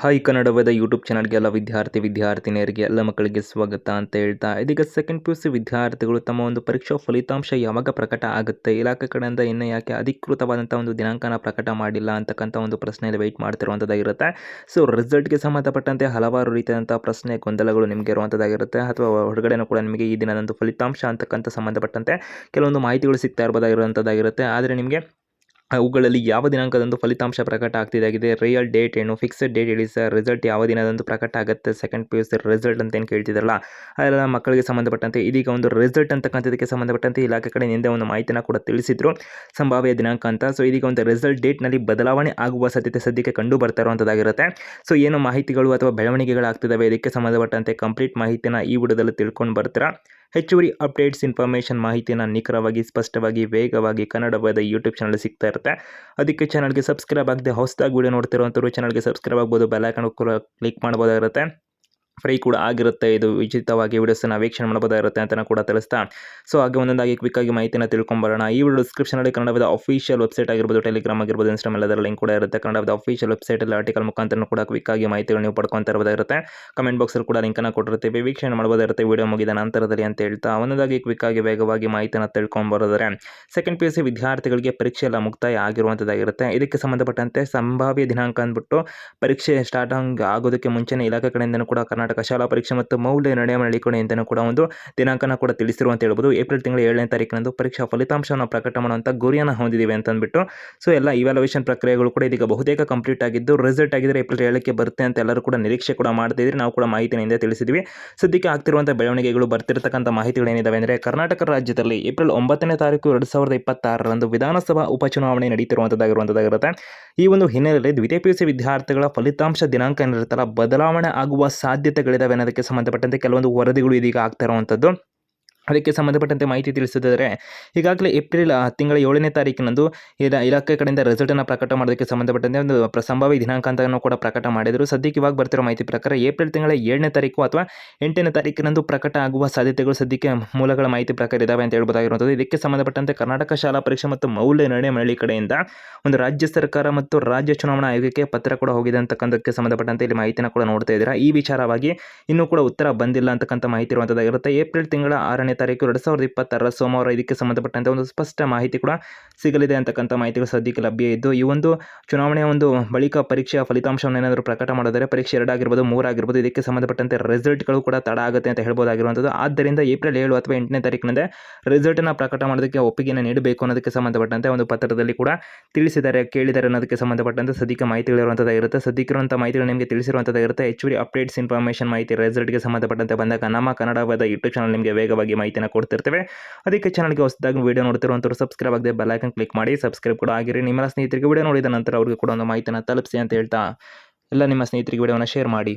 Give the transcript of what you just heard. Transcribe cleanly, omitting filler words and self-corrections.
Hi ಕನ್ನಡವಾದ YouTube ಚಾನಲ್ಗೆ ಎಲ್ಲ ವಿದ್ಯಾರ್ಥಿನಿಯರಿಗೆ ಎಲ್ಲ ಮಕ್ಕಳಿಗೆ ಸ್ವಾಗತ ಅಂತ ಹೇಳ್ತಾ ಇದೀಗ ಸೆಕೆಂಡ್ PUC ವಿದ್ಯಾರ್ಥಿಗಳು ತಮ್ಮ ಒಂದು ಪರೀಕ್ಷಾ ಫಲಿತಾಂಶ ಯಾವಾಗ ಪ್ರಕಟ ಆಗುತ್ತೆ, ಇಲಾಖೆ ಕಡೆಯಿಂದ ಇನ್ನೂ ಯಾಕೆ ಅಧಿಕೃತವಾದಂಥ ಒಂದು ದಿನಾಂಕನ ಪ್ರಕಟ ಮಾಡಿಲ್ಲ ಅಂತಕ್ಕಂಥ ಒಂದು ಪ್ರಶ್ನೆಯಲ್ಲಿ ವೆಯ್ಟ್ ಮಾಡ್ತಿರುವಂಥದ್ದಾಗಿರುತ್ತೆ. ಸೊ ರಿಸಲ್ಟ್ಗೆ ಸಂಬಂಧಪಟ್ಟಂತೆ ಹಲವಾರು ರೀತಿಯಾದಂಥ ಪ್ರಶ್ನೆ ಗೊಂದಲಗಳು ನಿಮಗೆ ಇರುವಂಥದ್ದಾಗಿರುತ್ತೆ, ಅಥವಾ ಹೊರಗಡೆನೂ ಕೂಡ ನಿಮಗೆ ಈ ದಿನದಂದು ಫಲಿತಾಂಶ ಅಂತಕ್ಕಂಥ ಸಂಬಂಧಪಟ್ಟಂತೆ ಕೆಲವೊಂದು ಮಾಹಿತಿಗಳು ಸಿಗ್ತಾ ಇರಬಹುದಾಗಿರುವಂಥದ್ದಾಗಿರುತ್ತೆ. ಆದರೆ ನಿಮಗೆ ಅವುಗಳಲ್ಲಿ ಯಾವ ದಿನಾಂಕದಂದು ಫಲಿತಾಂಶ ಪ್ರಕಟ ಆಗ್ತಿದ್ದಾಗಿದೆ, ರಿಯಲ್ ಡೇಟ್ ಏನು, ಫಿಕ್ಸ್ಡ್ ಡೇಟ್ ಹೇಳಿ ಸರ್, ರಿಸಲ್ಟ್ ಯಾವ ದಿನದಂದು ಪ್ರಕಟ ಆಗುತ್ತೆ, ಸೆಕೆಂಡ್ PUC ರಿಸಲ್ಟ್ ಅಂತ ಏನು ಕೇಳ್ತಿದ್ದಾರಲ್ಲ ಅದೆಲ್ಲ ಮಕ್ಕಳಿಗೆ ಸಂಬಂಧಪಟ್ಟಂತೆ ಇದೀಗ ಒಂದು ರಿಸಲ್ಟ್ ಅಂತಕ್ಕಂಥದಕ್ಕೆ ಸಂಬಂಧಪಟ್ಟಂತೆ ಇಲಾಖೆ ಕಡೆ ಹಿಂದೆ ಒಂದು ಮಾಹಿತಿನ ಕೂಡ ತಿಳಿಸಿದ್ರು, ಸಂಭಾವ್ಯ ದಿನಾಂಕ ಅಂತ. ಸೊ ಇದೀಗ ಒಂದು ರಿಸಲ್ಟ್ ಡೇಟ್ನಲ್ಲಿ ಬದಲಾವಣೆ ಆಗುವ ಸಾಧ್ಯತೆ ಸದ್ಯಕ್ಕೆ ಕಂಡು ಬರ್ತಾ ಇರುವಂಥದ್ದಾಗಿರುತ್ತೆ. ಸೊ ಏನು ಮಾಹಿತಿಗಳು ಅಥವಾ ಬೆಳವಣಿಗೆಗಳಾಗ್ತಿದ್ದಾವೆ ಇದಕ್ಕೆ ಸಂಬಂಧಪಟ್ಟಂತೆ ಕಂಪ್ಲೀಟ್ ಮಾಹಿತಿನ ಈ ವಿಡಿಯೋದಲ್ಲಿ ತಿಳ್ಕೊಂಡು ಬರ್ತೀರಾ. ಹೆಚ್ಚುವರಿ ಅಪ್ಡೇಟ್ಸ್, ಇನ್ಫಾರ್ಮೇಷನ್, ಮಾಹಿತಿನ ನಿಖರವಾಗಿ, ಸ್ಪಷ್ಟವಾಗಿ, ವೇಗವಾಗಿ ಕನ್ನಡವಾದ ಯೂಟ್ಯೂಬ್ ಚಾನಲ್ ಸಿಗ್ತಾ ಇರುತ್ತೆ. ಅದಕ್ಕೆ ಚಾನಲ್ಗೆ ಸಬ್ಸ್ಕ್ರೈಬ್ ಆಗದೆ ಹೊಸದಾಗಿ ವಿಡಿಯೋ ನೋಡ್ತಿರುವಂಥವ್ರು ಚಾನಲ್ಗೆ ಸಬ್ಸ್ಕ್ರೈಬ್ ಆಗ್ಬೋದು, ಬೆಲ್ ಐಕಾನ್ ಕೂಡ ಕ್ಲಿಕ್ ಮಾಡ್ಬೋದಾಗಿರುತ್ತೆ. ಫ್ರೀ ಕೂಡ ಆಗಿರುತ್ತೆ, ಇದು ಉಚಿತವಾಗಿ ವೀಡಿಯೋಸನ್ನು ವೀಕ್ಷಣೆ ಮಾಡಬಹುದಾಗಿರುತ್ತೆ ಅಂತ ಕೂಡ ತಿಳಿಸ್ತಾ, ಸೊ ಹಾಗೆ ಒಂದೊಂದಾಗಿ ಕ್ವಿಕ್ಕಾಗಿ ಮಾಹಿತಿನ ತಿಳ್ಕೊಂಬರೋಣ. ಈ ವಿಡಿಯೋ ಡಿಸ್ಕ್ರಿಪ್ಷನಲ್ಲಿ ಕನ್ನಡದ ಅಫಿಷಿಯಲ್ ವೆಬ್ಸೈಟ್ ಆಗಿರ್ಬೋದು, ಟೆಲಿಗ್ರಾಮ್ ಆಗಿರ್ಬೋದು, ಇನ್ಸ್ಟಾಗ್ರಾಮ್ ಎಲ್ಲದರ ಲಿಂಕ್ ಕೂಡ ಇರುತ್ತೆ. ಕನ್ನಡದ ಅಫಿಷಿಯಲ್ ವೆಬ್ಸೈಟಲ್ಲಿ ಆರ್ಟಿಕಲ್ ಮುಖಾಂತರ ಕೂಡ ಕ್ವಿಕ್ಕಾಗಿ ಮಾಹಿತಿಗಳು ನೀವು ಪಡ್ಕೊತಾ ಇರಬಹುದಾಗಿರುತ್ತೆ. ಕಮೆಂಟ್ ಬಾಕ್ಸಲ್ಲಿ ಕೂಡ ಲಿಂಕನ್ನು ಕೊಟ್ಟಿರ್ತೀವಿ, ವೀಕ್ಷಣೆ ಮಾಡಬಹುದಾಗಿರುತ್ತೆ ವಿಡಿಯೋ ಮುಗಿದ ನಂತರದಲ್ಲಿ ಅಂತ ಹೇಳ್ತಾ ಒಂದೊಂದಾಗಿ ಕ್ವಿಕ್ಕಾಗಿ ವೇಗವಾಗಿ ಮಾಹಿತಿನ ತಿಳ್ಕೊಂಬರೋದ್ರೆ, ಸೆಕೆಂಡ್ PUC ವಿದ್ಯಾರ್ಥಿಗಳಿಗೆ ಪರೀಕ್ಷೆ ಎಲ್ಲ ಮುಕ್ತಾಯ ಆಗಿರುವಂಥದ್ದಾಗಿರುತ್ತೆ. ಇದಕ್ಕೆ ಸಂಬಂಧಪಟ್ಟಂತೆ ಸಂಭಾವ್ಯ ದಿನಾಂಕ ಅಂದ್ಬಿಟ್ಟು ಪರೀಕ್ಷೆ ಸ್ಟಾರ್ಟ್ ಆಗೋದಕ್ಕೆ ಮುಂಚೆನೇ ಇಲಾಖೆ ಕಡೆಯಿಂದನೂ ಕೂಡ ಕರ್ನಾಟಕ ಶಾಲಾ ಪರೀಕ್ಷೆ ಮತ್ತು ಮೌಲ್ಯ ನಿರ್ಣಯ ಮಂಡಳಿ ಕಡೆಯಿಂದನೂ ಕೂಡ ಒಂದು ದಿನಾಂಕನ ಕೂಡ ತಿಳಿಸಿರು ಅಂತ ಹೇಳ್ಬೋದು. ಏಪ್ರಿಲ್ ತಿಂಗಳ 7ನೇ ತಾರೀಕಿನಂದು ಪರೀಕ್ಷಾ ಫಲಿತಾಂಶವನ್ನು ಪ್ರಕಟ ಮಾಡುವಂಥ ಗುರಿಯನ್ನು ಹೊಂದಿದ್ದೀವಿ ಅಂತ ಅಂದ್ಬಿಟ್ಟು, ಸೊ ಎಲ್ಲ ಇವ್ಯಾಲ್ಯೂಯೇಷನ್ ಪ್ರಕ್ರಿಯೆಗಳು ಕೂಡ ಇದೀಗ ಬಹುತೇಕ ಕಂಪ್ಲೀಟ್ ಆಗಿದ್ದು, ರಿಸಲ್ಟ್ ಆಗಿದ್ರೆ ಏಪ್ರಿಲ್ 7ಕ್ಕೆ ಬರುತ್ತೆ ಅಂತ ಎಲ್ಲರೂ ಕೂಡ ನಿರೀಕ್ಷೆ ಕೂಡ ಮಾಡ್ತಿದ್ದೀರಿ. ನಾವು ಕೂಡ ಮಾಹಿತಿನ ಹಿಂದೆ ತಿಳಿಸಿದ್ವಿ. ಸದ್ಯಕ್ಕೆ ಆಗ್ತಿರುವಂಥ ಬೆಳವಣಿಗೆಗಳು, ಬರ್ತಿರತಕ್ಕಂಥ ಮಾಹಿತಿಗಳೇನಿದ್ದಾವೆ ಅಂದರೆ, ಕರ್ನಾಟಕ ರಾಜ್ಯದಲ್ಲಿ ಏಪ್ರಿಲ್ 9ನೇ ತಾರೀಕು 2026ರಂದು ವಿಧಾನಸಭಾ ಉಪಚುನಾವಣೆ ನಡೀತಿರುವಂಥದ್ದಾಗಿರುತ್ತೆ. ಈ ಒಂದು ಹಿನ್ನೆಲೆಯಲ್ಲಿ ದ್ವಿತೀಯ PUC ವಿದ್ಯಾರ್ಥಿಗಳ ಫಲಿತಾಂಶ ದಿನಾಂಕ ಏನಿರುತ್ತಲ್ಲ ಬದಲಾವಣೆ ಆಗುವ ಸಾಧ್ಯತೆಗಳಿದ್ದಾವೆ ಅನ್ನೋದಕ್ಕೆ ಸಂಬಂಧಪಟ್ಟಂತೆ ಕೆಲವೊಂದು ವರದಿಗಳು ಇದೀಗ ಆಗ್ತಾ ಇರುವಂಥದ್ದು. ಅದಕ್ಕೆ ಸಂಬಂಧಪಟ್ಟಂತೆ ಮಾಹಿತಿ ತಿಳಿಸಿದರೆ, ಈಗಾಗಲೇ ಏಪ್ರಿಲ್ ತಿಂಗಳ 7ನೇ ತಾರೀಕಿನಂದು ಇಲಾಖೆ ಕಡೆಯಿಂದ ರಿಸಲ್ಟನ್ನು ಪ್ರಕಟ ಮಾಡೋದಕ್ಕೆ ಸಂಬಂಧಪಟ್ಟಂತೆ ಒಂದು ಸಂಭಾವ್ಯ ದಿನಾಂಕ ಅಂತಲೂ ಕೂಡ ಪ್ರಕಟ ಮಾಡಿದರು. ಸದ್ಯಕ್ಕೆ ಇವಾಗ ಬರ್ತಿರೋ ಮಾಹಿತಿ ಪ್ರಕಾರ ಏಪ್ರಿಲ್ ತಿಂಗಳ 7ನೇ ತಾರೀಕು ಅಥವಾ 8ನೇ ತಾರೀಕಿನಂದು ಪ್ರಕಟ ಆಗುವ ಸಾಧ್ಯತೆಗಳು ಸದ್ಯಕ್ಕೆ ಮೂಲಗಳ ಮಾಹಿತಿ ಪ್ರಕಾರ ಇದ್ದಾವೆ ಅಂತ ಹೇಳ್ಬೋದಾಗಿರುವಂಥದ್ದು. ಇದಕ್ಕೆ ಸಂಬಂಧಪಟ್ಟಂತೆ ಕರ್ನಾಟಕ ಶಾಲಾ ಪರೀಕ್ಷೆ ಮತ್ತು ಮೌಲ್ಯ ನಿರ್ಣಯ ಮಂಡಳಿ ಕಡೆಯಿಂದ ಒಂದು ರಾಜ್ಯ ಸರ್ಕಾರ ಮತ್ತು ರಾಜ್ಯ ಚುನಾವಣಾ ಆಯೋಗಕ್ಕೆ ಪತ್ರ ಕೂಡ ಹೋಗಿದೆ ಅಂತಕ್ಕಂಥಕ್ಕೆ ಸಂಬಂಧಪಟ್ಟಂತೆ ಇಲ್ಲಿ ಮಾಹಿತಿನ ಕೂಡ ನೋಡ್ತಾ ಇದ್ದೀರಾ. ಈ ವಿಚಾರವಾಗಿ ಇನ್ನೂ ಕೂಡ ಉತ್ತರ ಬಂದಿಲ್ಲ ಅಂತಕ್ಕಂಥ ಮಾಹಿತಿ ಇರುವಂಥದ್ದಾಗಿರುತ್ತೆ. ಏಪ್ರಿಲ್ ತಿಂಗಳ 6ನೇ ತಾರೀಕು 2026 ಸೋಮವಾರ ಇದಕ್ಕೆ ಸಂಬಂಧಪಟ್ಟಂತೆ ಒಂದು ಸ್ಪಷ್ಟ ಮಾಹಿತಿ ಕೂಡ ಸಿಗಲಿದೆ ಅಂತಕ್ಕಂಥ ಮಾಹಿತಿಗಳು ಸದ್ಯಕ್ಕೆ ಲಭ್ಯ ಇದ್ದು, ಈ ಒಂದು ಚುನಾವಣೆಯ ಒಂದು ಬಳಿಕ ಪರೀಕ್ಷೆಯ ಫಲಿತಾಂಶವನ್ನು ಏನಾದರೂ ಪ್ರಕಟ ಮಾಡಿದರೆ ಪರೀಕ್ಷೆ 2 ಆಗಿರ್ಬೋದು, 3 ಆಗಿರ್ಬೋದು, ಇದಕ್ಕೆ ಸಂಬಂಧಪಟ್ಟಂತೆ ರಿಸಲ್ಟ್ಗಳು ಕೂಡ ತಡ ಆಗುತ್ತೆ ಅಂತ ಹೇಳ್ಬೋದಾಗಿರುವಂಥದ್ದು. ಆದ್ದರಿಂದ ಏಪ್ರಿಲ್ 7 ಅಥವಾ 8ನೇ ತಾರೀಕಿನಂದೇ ರಿಸಲ್ಟನ್ನು ಪ್ರಕಟ ಮಾಡೋದಕ್ಕೆ ಒಪ್ಪಿಗೆಯನ್ನು ನೀಡಬೇಕು ಅನ್ನೋದಕ್ಕೆ ಸಂಬಂಧಪಟ್ಟಂತೆ ಒಂದು ಪತ್ರದಲ್ಲಿ ಕೂಡ ಕೇಳಿದ್ದಾರೆ ಅನ್ನೋದಕ್ಕೆ ಸಂಬಂಧಪಟ್ಟಂತೆ ಸದ್ಯಕ್ಕೆ ಮಾಹಿತಿಗಳಿರುವಂಥದ್ದಾಗಿರುತ್ತೆ. ಸದ್ಯಕ್ಕಿರುವಂಥ ಮಾಹಿತಿಗಳು ನಿಮಗೆ ತಿಳಿಸಿರುವಂಥದ್ದಾಗಿರುತ್ತೆ. ಹೆಚ್ಚುವರಿ ಅಪ್ಡೇಟ್ಸ್, ಇನ್ಫಾರ್ಮೇಷನ್, ಮಾಹಿತಿ ರಿಸಲ್ಟ್ಗೆ ಸಂಬಂಧಪಟ್ಟಂತೆ ಬಂದಾಗ ನಮ್ಮ ಕನ್ನಡವಾದ ಯೂಟ್ಯೂಬ್ ಚಾನಲ್ ನಿಮಗೆ ವೇಗವಾಗಿ ಮಾಹಿತಿನ ಕೊಡ್ತಿರ್ತೇವೆ. ಅದಕ್ಕೆ ಚಾನಲ್ಗೆ ಹೊಸದಾಗಿ ವಿಡಿಯೋ ನೋಡ್ತಿರುವಂಥವ್ರು ಸಬ್ಸ್ಕ್ರೈಬ್ ಆಗದೆ ಬೆಲ್ ಐಕಾನ್ ಕ್ಲಿಕ್ ಮಾಡಿ, ಸಬ್ಸ್ಕ್ರೈಬ್ ಕೂಡ ಆಗಿರಿ. ನಿಮ್ಮ ಸ್ನೇಹಿತರಿಗೆ ವಿಡಿಯೋ ನೋಡಿದ ನಂತರ ಅವ್ರಿಗೆ ಕೂಡ ಒಂದು ಮಾಹಿತಿನ ತಲುಪಿಸಿ ಅಂತ ಹೇಳ್ತಾ, ಎಲ್ಲ ನಿಮ್ಮ ಸ್ನೇಹಿತರಿಗೆ ವಿಡಿಯೋನ ಶೇರ್ ಮಾಡಿ.